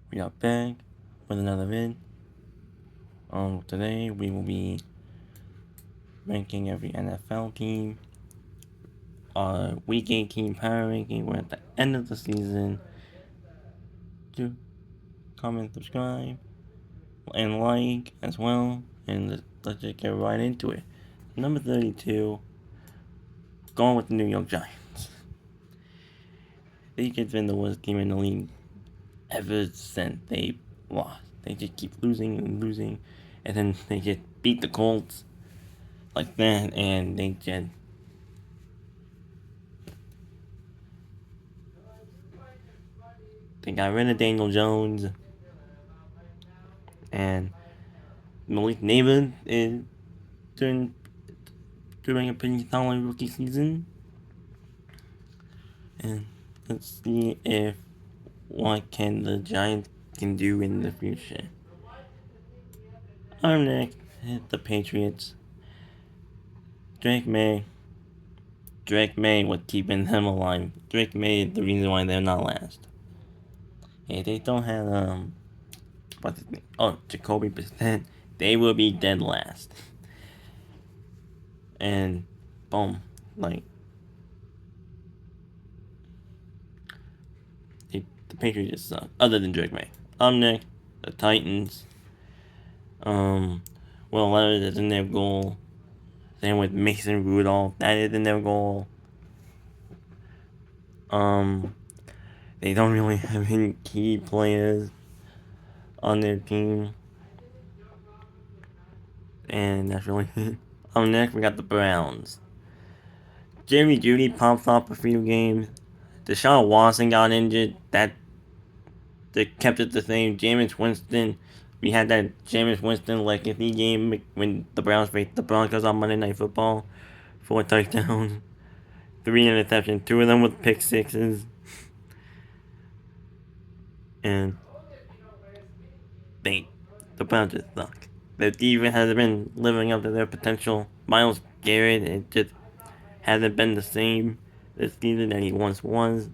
We are back with another vid. Today we will be ranking every NFL team. Week 18 power ranking. We're at the end of the season. Do comment, subscribe, and like as well. And let's just get right into it. Number 32, going with the New York Giants. They've been the worst team in the league ever since they lost. They just keep losing and losing, and then they just beat the Colts like that, and they got rid of Daniel Jones, and Malik Neighbor is doing a pretty solid rookie season. And let's see if what can the Giants can do in the future. Our next hit the Patriots. Drake May. Drake May was keeping them alive. Drake May is the reason why they're not last. If they don't have what's his name? Oh, Jacoby Brissett, they will be dead last. And boom, like the Patriots just suck. Other than Drake May. Next, the Titans. Will Levis is in their goal. Same with Mason Rudolph. That is in their goal. They don't really have any key players on their team. And that's really it. Next, we got the Browns. Jerry Jeudy pops off a few games. Deshaun Watson got injured. They kept it the same. Jameis Winston. We had that Jameis Winston legacy game when the Browns faced the Broncos on Monday Night Football. 4 touchdowns, 3 interceptions, 2 of them with pick sixes. And the Browns just suck. Their defense hasn't been living up to their potential. Myles Garrett, it just hasn't been the same this season that he once was,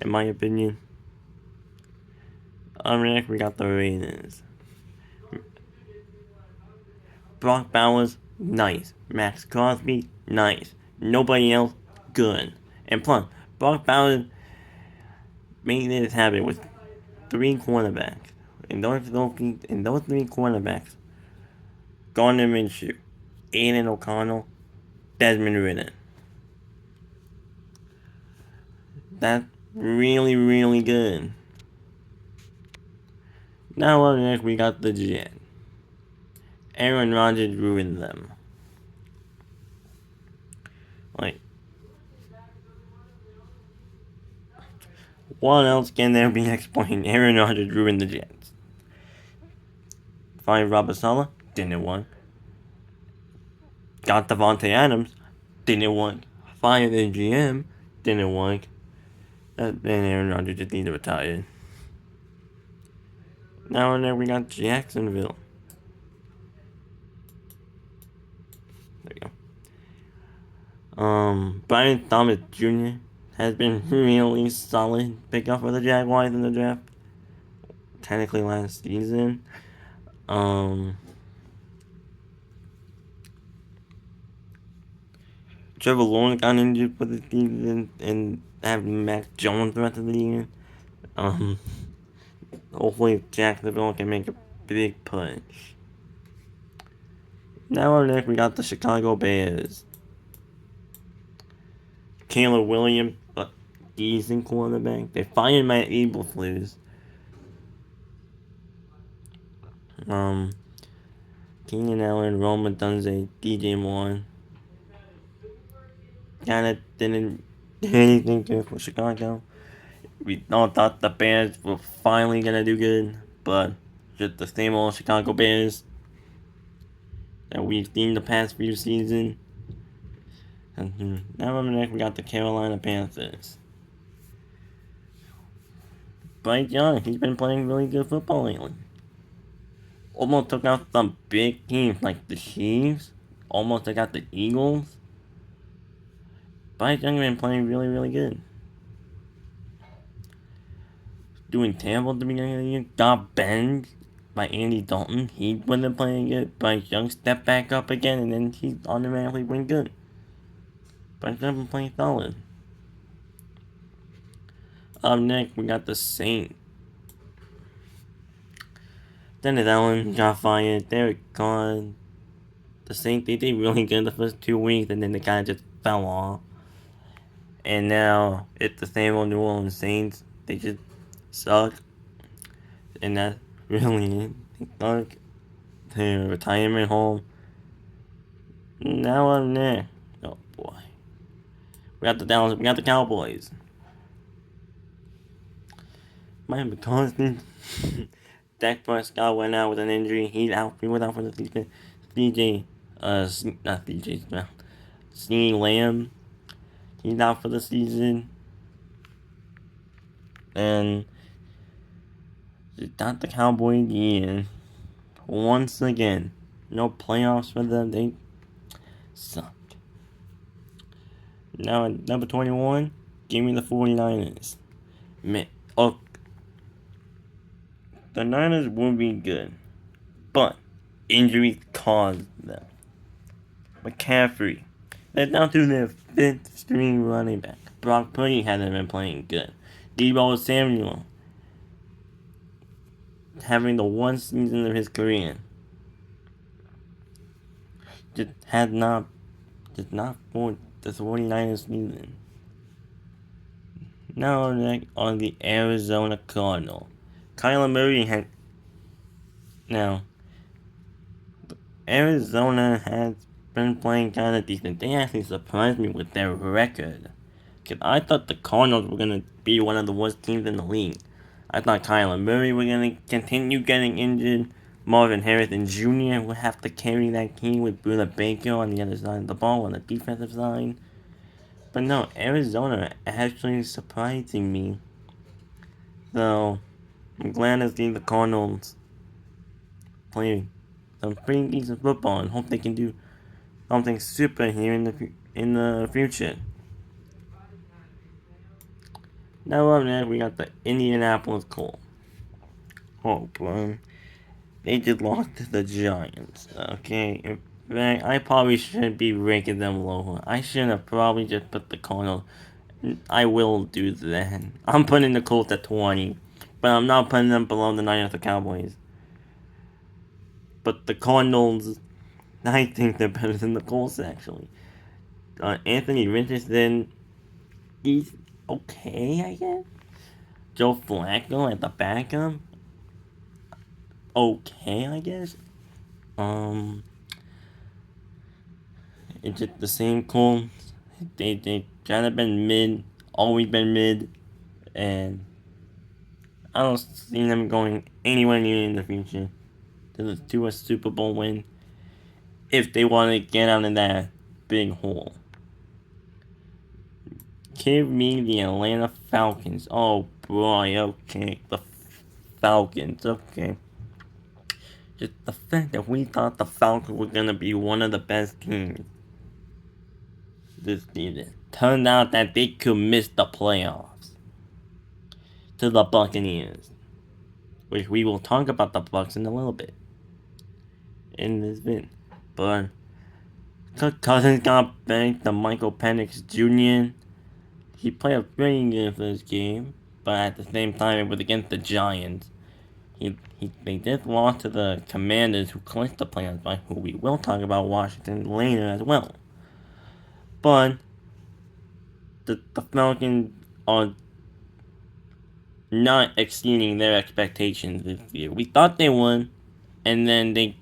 in my opinion. Next, we got the Raiders. Brock Bowers, nice. Max Crosby, nice. Nobody else, good. And plus, Brock Bowers made this happen with 3 cornerbacks. And those 3 cornerbacks, Gardner Minshew, Aiden O'Connell, Desmond Ridder. That's really, really good. Now up next, we got the Jets. Aaron Rodgers ruined them. Like, what else can there be explained? Aaron Rodgers ruined the Jets. Fired Robert Saleh, didn't work. Got Davante Adams, didn't work. Fired the GM, didn't work. Then Aaron Rodgers just needs to retire. Now and then we got Jacksonville. There you go. Brian Thomas Jr. has been really solid pickup for the Jaguars in the draft. Technically last season. Trevor Lawrence got injured for the season and having Mac Jones the rest of the year. Hopefully Jacksonville can make a big push. Now up next we got the Chicago Bears. Caleb Williams, a decent quarterback. They fired Matt Eberflus. Keenan Allen, Roma Dunze, DJ Moore. Kinda didn't do anything good for Chicago. We all thought the Bears were finally gonna do good, but just the same old Chicago Bears that we've seen the past few seasons. And now up next we got the Carolina Panthers. Bryce Young, he's been playing really good football lately. Almost took out some big teams like the Chiefs. Almost took out the Eagles. Bryce Young has been playing really, really good. doing terrible at the beginning of the year, got benched by Andy Dalton. He wasn't playing good. Bryce Young stepped back up again, and then he automatically went good. Bryce Young been playing solid. Up next, we got the Saints. Dennis Allen got fired. Derek Carr. The Saints, they did really good the first 2 weeks, and then they kind of just fell off. And now it's the same old New Orleans Saints. They just suck. And that's really it. They suck. Their retirement home. Now I'm there. Oh boy. We got the Cowboys. Miami Constant. Dak Prescott went out with an injury. He was out for the season. CeeDee Lamb. He's out for the season. And it's not the Cowboys again. Once again. No playoffs for them. They suck. Now at number 21, give me the 49ers. Man, the Niners will be good, but injuries caused them. McCaffrey, they're down to their 5th string running back. Brock Purdy hasn't been playing good. Deebo Samuel, having the one season of his career, just not for the 49ers season. Now on the Arizona Cardinals. Kyler Murray had. Now, Arizona has been playing kind of decent. They actually surprised me with their record. Because I thought the Cardinals were going to be one of the worst teams in the league. I thought Kyler Murray were going to continue getting injured. Marvin Harrison Jr. would have to carry that team with Buda Baker on the other side of the ball on the defensive side. But no, Arizona actually surprising me. So, I'm glad to see the Cardinals play some pretty decent football and hope they can do something super here in the future. Now up next, we got the Indianapolis Colts. Oh, bro. They just lost to the Giants. Okay, in fact, I probably shouldn't be ranking them lower. I should have probably just put the Cardinals. I will do that. I'm putting the Colts at 20, but I'm not putting them below the Niners or Cowboys. But the Cardinals, I think they're better than the Colts, actually. Anthony Richardson, he's okay, I guess. Joe Flacco at the backup, okay, I guess. It's just the same Colts. They kind of been mid, always been mid, and I don't see them going anywhere near in the future to a Super Bowl win if they want to get out of that big hole. Give me the Atlanta Falcons. Oh boy, okay. The Falcons, okay. Just the fact that we thought the Falcons were going to be one of the best teams this season. Turned out that they could miss the playoffs to the Buccaneers. Which we will talk about the Bucs in a little bit in this vid. But Kirk Cousins got benched to Michael Penix Jr. He played a very good first game, but at the same time it was against the Giants. They just lost to the Commanders, who clinched the playoffs, by who we will talk about Washington later as well. But the Falcons are not exceeding their expectations this year. We thought they would, and then they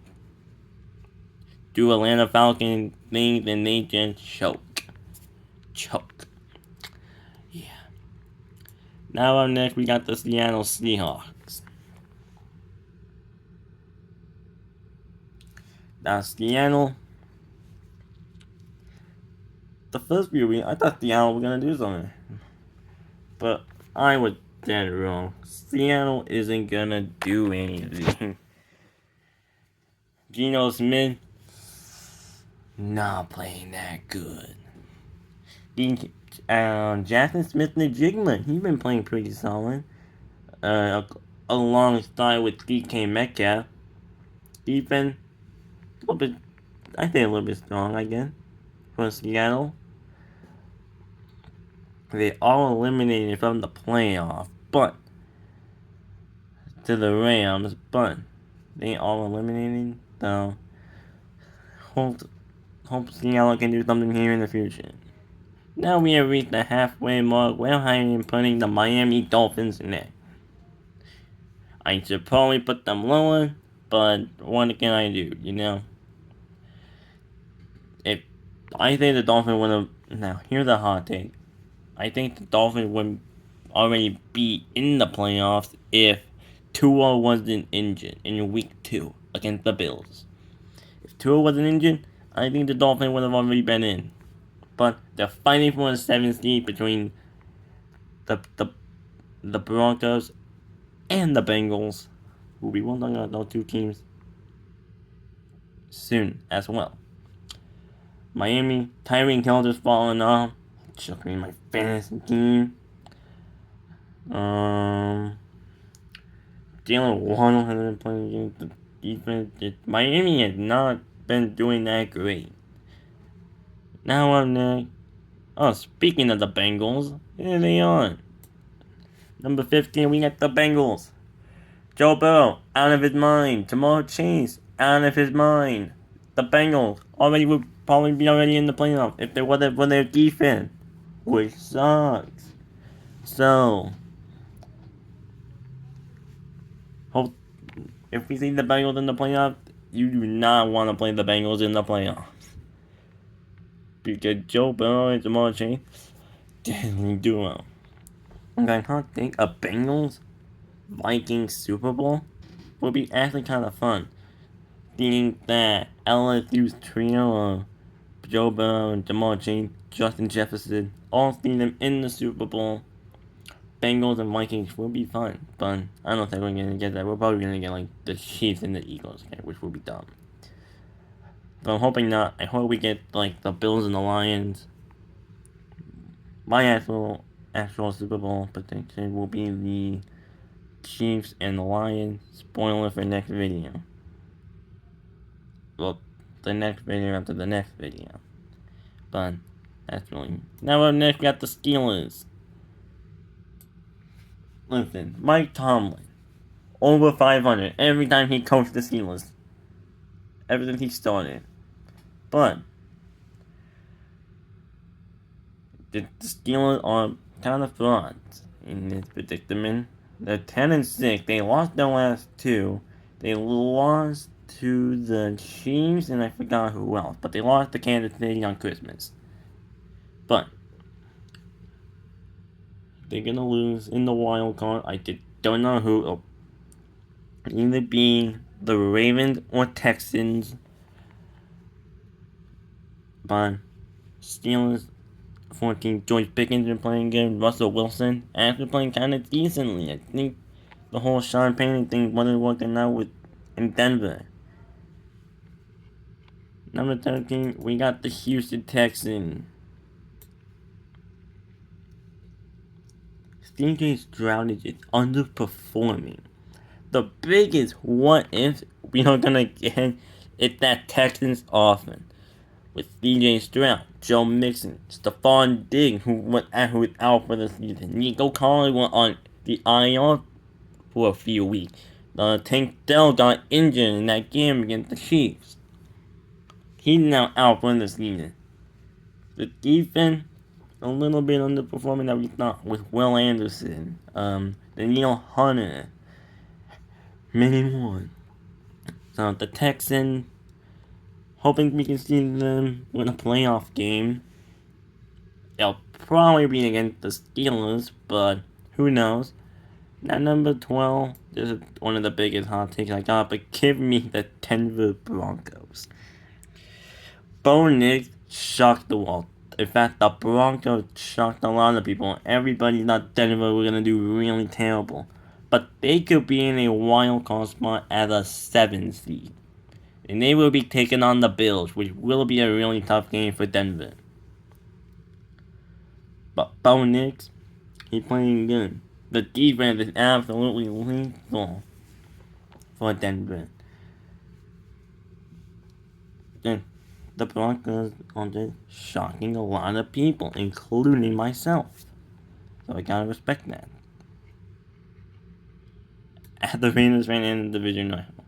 do Atlanta Falcons things and they just choke. Yeah. Now up next we got the Seattle Seahawks. Now Seattle, the first few weeks I thought Seattle was gonna do something, but I was dead wrong. Seattle isn't gonna do anything. Geno Smith, not playing that good. Jackson Smith-Njigba, he's been playing pretty solid. uh, alongside with DK Metcalf. Defense, a little bit, I think a little bit strong, I guess, for Seattle. They all eliminated from the playoff, but to the Rams, but they all eliminated. So hope Seattle can do something here in the future. Now we have reached the halfway mark where I am putting the Miami Dolphins in there. I should probably put them lower, but what can I do, you know? If I think the Dolphins would have. Now, here's a hot take. I think the Dolphins would already be in the playoffs if Tua wasn't injured in week 2 against the Bills. If Tua wasn't injured, I think the Dolphins would have already been in. But they're fighting for the 7th seed between the Broncos and the Bengals. We will talk about those two teams soon as well. Miami, Tyreek Hill just falling off. Chuck me my fantasy team. Jalen Waddle has been playing against the defense. Miami has not been doing that great. Now I'm next. Oh, speaking of the Bengals, here they are. Number 15, we got the Bengals. Joe Burrow, out of his mind. Ja'Marr Chase, out of his mind. The Bengals would probably be already in the playoffs if they wasn't for their defense, which sucks. So, hope if we see the Bengals in the playoffs, you do not want to play the Bengals in the playoffs. Because Joe Burrow and Ja'Marr Chase didn't do well. And I can't think a Bengals Vikings Super Bowl would be actually kind of fun. Seeing that LSU's trio of Joe Burrow and Ja'Marr Chase, Justin Jefferson, all seeing them in the Super Bowl. Bengals and Vikings will be fun, but I don't think we're gonna get that. We're probably gonna get like the Chiefs and the Eagles, okay, which will be dumb. But I'm hoping not. I hope we get like the Bills and the Lions. My actual Super Bowl prediction will be the Chiefs and the Lions. Spoiler for next video. Well, the next video after the next video. But that's really. Now up next we got the Steelers. Listen, Mike Tomlin, over 500 every time he coached the Steelers. Ever since he started. But the Steelers are kind of frauds in this predicament. They're 10-6. They lost their last 2. They lost to the Chiefs and I forgot who else. But they lost to Kansas City on Christmas. But they're gonna lose in the wild card. I don't know who. It'll either be the Ravens or Texans. But Steelers 14. George Pickens been playing good. Russell Wilson actually playing kind of decently. I think the whole Sean Payton thing wasn't working out in Denver. Number 13, we got the Houston Texans. CJ Stroud is underperforming. The biggest what if we are gonna get is that Texans offense with CJ Stroud, Joe Mixon, Stephon Diggs, who was out for the season. Nico Collins went on the IR for a few weeks. Tank Dell got injured in that game against the Chiefs. He's now out for the season. The defense, a little bit underperforming that we thought with Will Anderson, Danielle Hunter, many more. So the Texans, hoping we can see them win a playoff game. They'll probably be against the Steelers, but who knows? At number 12, this is one of the biggest hot takes I got, but give me the Denver Broncos. Bo Nix shocked the world. In fact, the Broncos shocked a lot of people. Everybody thought Denver were going to do really terrible. But they could be in a wild card spot at a 7 seed. And they will be taking on the Bills, which will be a really tough game for Denver. But Bo Nix, he's playing good. The defense is absolutely lethal for Denver. Then the Broncos are just shocking a lot of people, including myself. So I gotta respect that. At the Raiders ran in the division rival.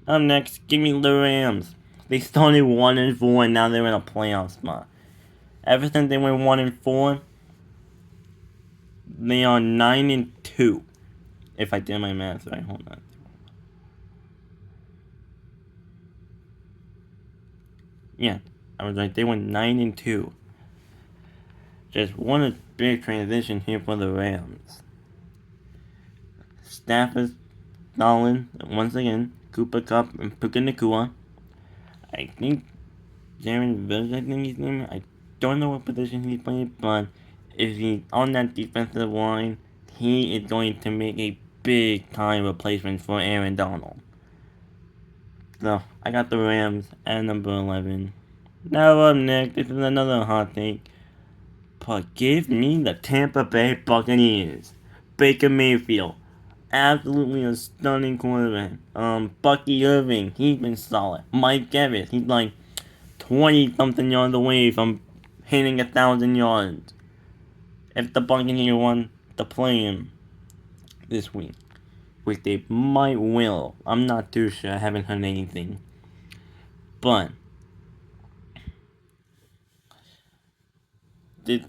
Up next, give me the Rams. They started 1-4 and now they're in a playoff spot. Ever since they went 1-4, they are 9-2. If I did my math right, hold on. Yeah, I was right. They went 9-2. Just one big transition here for the Rams. Stafford, Nolan, once again, Cooper Kupp and Puka Nacua. I think Jaron Rose, I think his name. I don't know what position he's playing, but if he's on that defensive line, he is going to make a big time replacement for Aaron Donald. So I got the Rams at number 11. Now up next, this is another hot take. But give me the Tampa Bay Buccaneers. Baker Mayfield. Absolutely a stunning quarterback. Bucky Irving, he's been solid. Mike Evans, he's like 20 something yards away from hitting 1,000 yards. If the Buccaneers want to play him this week, which they might will. I'm not too sure. I haven't heard anything. But the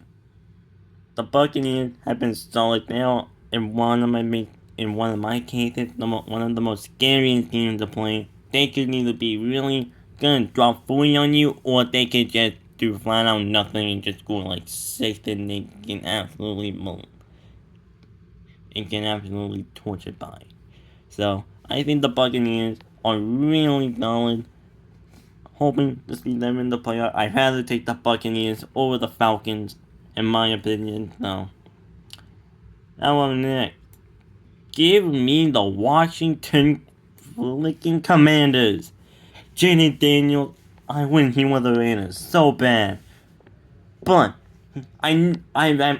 Buccaneers have been solid. They are in one of my cases, one of the most scariest games to play. They could either be really gonna drop 40 on you, or they could just do flat out nothing and just score like 6, and they can absolutely torture by. So I think the Buccaneers are really solid. Hoping to see them in the playoff. I'd rather take the Buccaneers over the Falcons, in my opinion. So now I'm next. Give me the Washington freaking Commanders. Jaden Daniels, I win here with the Raiders so bad. But I'm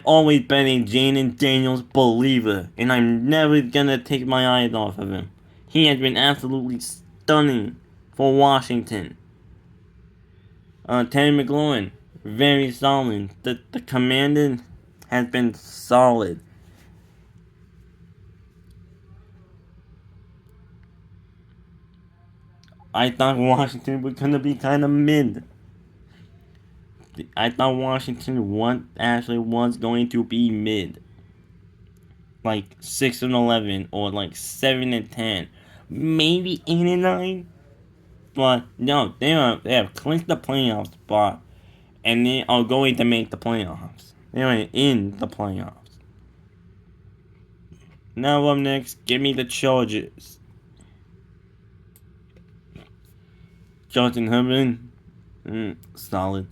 always been a Jaden Daniels believer, and I'm never gonna take my eyes off of him. He has been absolutely stunning for Washington. Terry McLaurin, very solid. The Commanders has been solid. I thought Washington was gonna be kind of mid. I thought Washington actually was going to be mid, like 6-11 or like 7-10, maybe 8-9. But no, they have clinched the playoff spot, and they are going to make the playoffs. They are in the playoffs. Now up next, give me the Chargers. Justin Herbert, solid.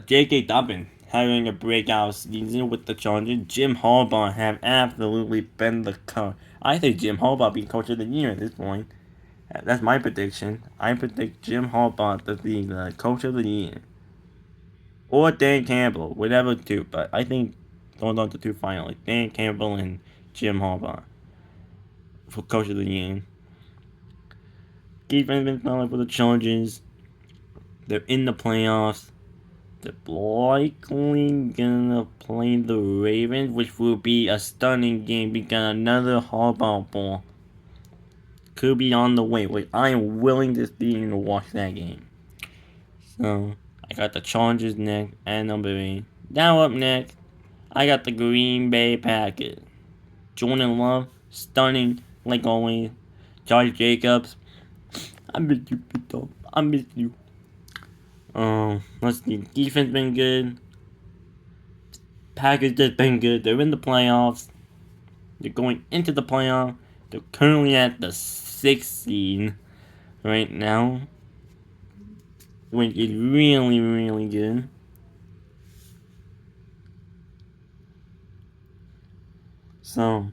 J.K. Dobbins having a breakout season with the Chargers. Jim Harbaugh have absolutely been the coach. I think Jim Harbaugh be coach of the year at this point. That's my prediction. I predict Jim Harbaugh to be the coach of the year. Or Dan Campbell, whatever two. But I think those are the two finally. Dan Campbell and Jim Harbaugh for coach of the year. Defense been solid for the Chargers. They're in the playoffs. They're likely gonna play the Ravens, which will be a stunning game because another Harbaugh ball could be on the way, which I am willing to see and watch that game. So I got the Chargers next at number 8. Now up next, I got the Green Bay Packers. Jordan Love, stunning like always. Josh Jacobs, I miss you, Peter. I miss you. Let's see. Defense been good. Packers just been good. They're in the playoffs. They're going into the playoff. They're currently at the 6th seed right now, which is really, really good. So,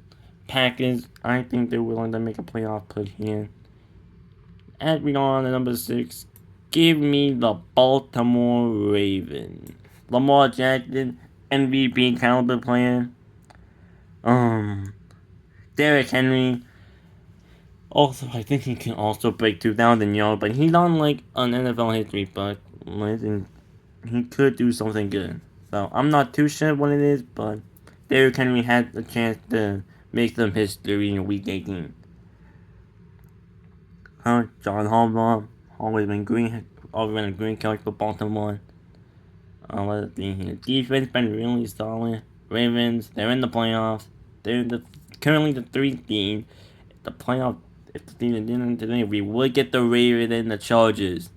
Packers, I think they're willing to make a playoff push here. As we go on to number 6, give me the Baltimore Ravens. Lamar Jackson, MVP caliber player. Derrick Henry. Also, I think he can also break 2,000 yards, but he's on like an NFL history book. And he could do something good. So I'm not too sure what it is, but Derrick Henry had a chance to make some history in Week 18. John Harbaugh always been a green coach for Baltimore. Let's see here. Defense been really solid. Ravens, they're in the playoffs. They're currently the 3 seed. The playoff, if the season didn't today, we would get the Ravens and the Chargers.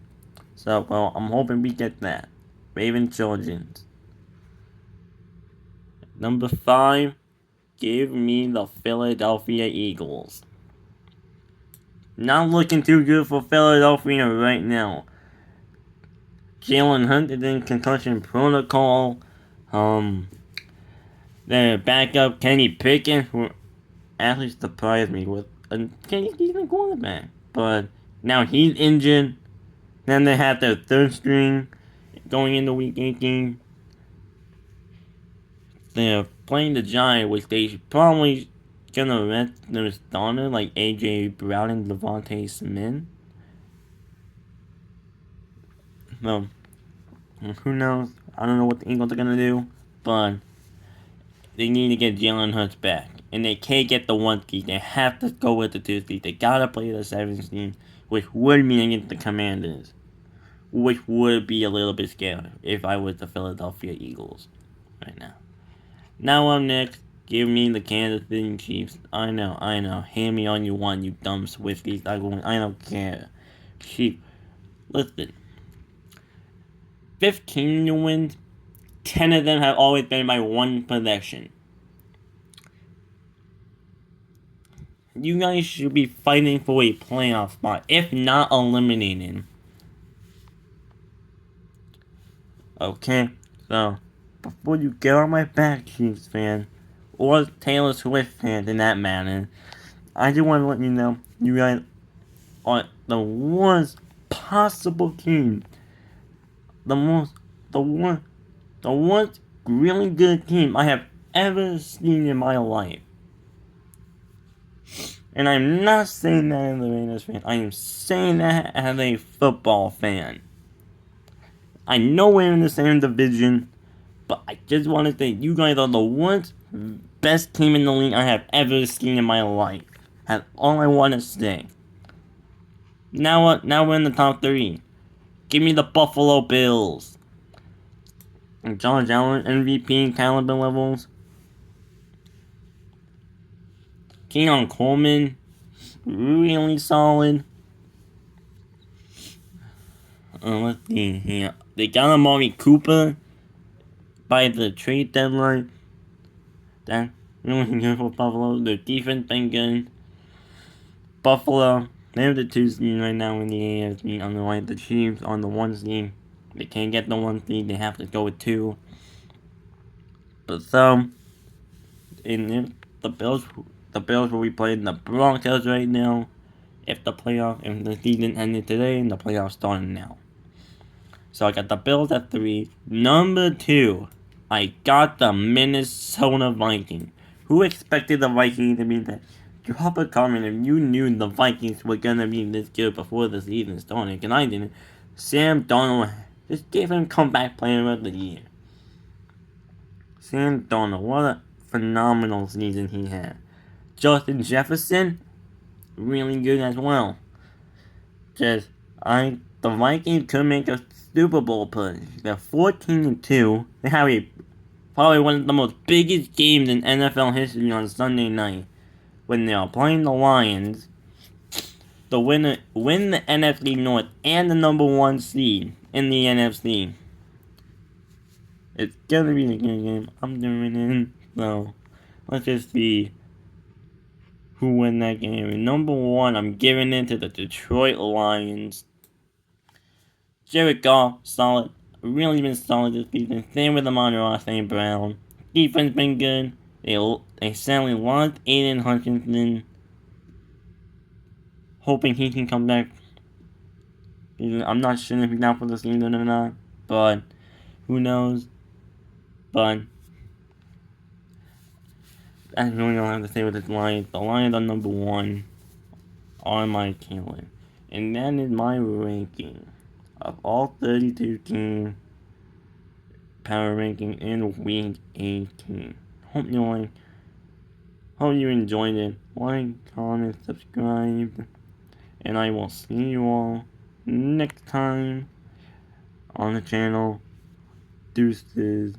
So, well, I'm hoping we get that. Ravens, Chargers. Number 5, give me the Philadelphia Eagles. Not looking too good for Philadelphia right now. Jalen Hunt is in concussion protocol. Their backup Kenny Pickett, who actually surprised me with a decent quarterback, but now he's injured. Then they have their third string going into Week 18. They're playing the Giants, which they probably gonna rest their starter like AJ Brown and Devontae Smith. Well, who knows? I don't know what the Eagles are gonna do, but they need to get Jalen Hurts back. And they can't get the 1 seed. They have to go with the 2 seed. They gotta play the 7 seed, which would mean against the Commanders. Which would be a little bit scary if I was the Philadelphia Eagles right now. Now up next, give me the Kansas City Chiefs. I know. Hand me on you one, you dumb Swifties. I don't care. Chiefs. Listen. 15 wins. 10 of them have always been by 1 possession. You guys should be fighting for a playoff spot, if not eliminated. Okay, so before you get on my back, Chiefs fan, or Taylor Swift fans in that matter, I just want to let you know you guys are the worst possible team. The worst really good team I have ever seen in my life. And I'm not saying that as a Raiders fan. I am saying that as a football fan. I know we're in the same division, but I just want to say you guys are the worst, best team in the league I have ever seen in my life. That's all I want to say. Now we're in the top 3. Give me the Buffalo Bills. And Josh Allen, MVP caliber levels. Keon Coleman, really solid. Let's see here. They got Amari Cooper by the trade deadline. That's really good for Buffalo. Their defense been good. Buffalo, they're the 2 seed right now in the AFC. On the right, the Chiefs on the 1 seed. They can't get the 1 seed. They have to go with 2. But in the Bills will be playing the Broncos right now. If the season ended today and the playoffs starting now. So I got the Bills at 3. Number 2, I got the Minnesota Vikings. Who expected the Vikings to be that? Drop a comment if you knew the Vikings were gonna be this good before the season started, and I didn't. Sam Darnold just gave him comeback player of the year. Sam Darnold, what a phenomenal season he had. Justin Jefferson, really good as well. The Vikings could make a Super Bowl push. They're 14-2. They have probably one of the most biggest games in NFL history on Sunday night when they are playing the Lions. The winner win the NFC North and the number 1 seed in the NFC. It's gonna be a good game. I'm doing it. So let's just see who win that game. And number 1, I'm giving it to the Detroit Lions. Jared Goff, solid. Really been solid this season. Same with Amon-Ra St. Brown. Defense been good. They sadly lost Aiden Hutchinson. Hoping he can come back. I'm not sure if he's out for the season or not. But who knows. But That's really all I have to say with this Lions. The Lions are number one on my team list. And that is my ranking of all 32 teams power ranking in week 18. Hope you enjoyed it. Like, comment, subscribe, and I will see you all next time on the channel. Deuces.